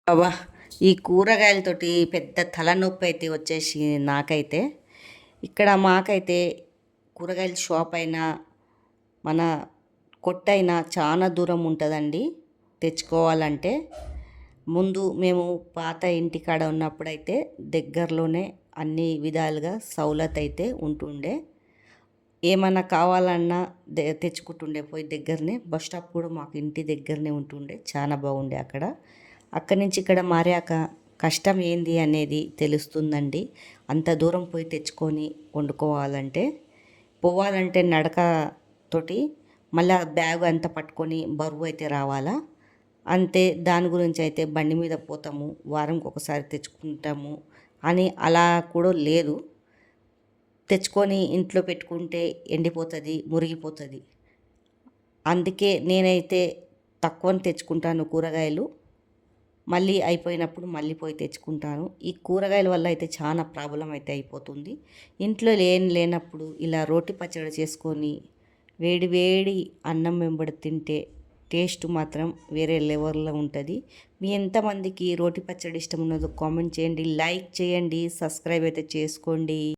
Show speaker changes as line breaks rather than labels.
అబ్బా! ఈ కూరగాయలతోటి పెద్ద తలనొప్పి అయితే వచ్చేసి నాకైతే. ఇక్కడ మాకైతే కూరగాయల షాప్ అయినా, మన కొట్టైనా చాలా దూరం ఉంటుందండి తెచ్చుకోవాలంటే. ముందు మేము పాత ఇంటికాడ ఉన్నప్పుడైతే దగ్గరలోనే అన్ని విధాలుగా సౌలత్ అయితే ఉంటుండే. ఏమన్నా కావాలన్నా తెచ్చుకుంటుండే పోయి దగ్గరనే. బస్ స్టాప్ కూడా మాకు ఇంటి దగ్గరనే ఉంటుండే. చాలా బాగుండే అక్కడ. అక్కడి నుంచి ఇక్కడ మారాక కష్టం ఏంది అనేది తెలుస్తుందండి. అంత దూరం పోయి తెచ్చుకొని వండుకోవాలంటే, పోవాలంటే నడక తోటి మళ్ళా బ్యాగ్ అంతా పట్టుకొని బరువు అయితే రావాలా. అంతే, దాని గురించి అయితే బండి మీద పోతాము, వారంకి ఒకసారి తెచ్చుకుంటాము అని అలా కూడా లేదు. తెచ్చుకొని ఇంట్లో పెట్టుకుంటే ఎండిపోతుంది, మురిగిపోతుంది. అందుకే నేనైతే తక్కువని తెచ్చుకుంటాను కూరగాయలు. మళ్ళీ అయిపోయినప్పుడు మళ్ళీ పోయి తెచ్చుకుంటాను. ఈ కూరగాయల వల్ల అయితే చాలా ప్రాబ్లం అయితే అయిపోతుంది. ఇంట్లో లేనప్పుడు ఇలా రోటి పచ్చడి చేసుకొని వేడి వేడి అన్నం వెంబడి తింటే టేస్ట్ మాత్రం వేరే లెవెల్లో ఉంటుంది. మీ ఎంతమందికి రోటి పచ్చడి ఇష్టం ఉన్నదో కామెంట్ చేయండి, లైక్ చేయండి, సబ్స్క్రైబ్ అయితే చేసుకోండి.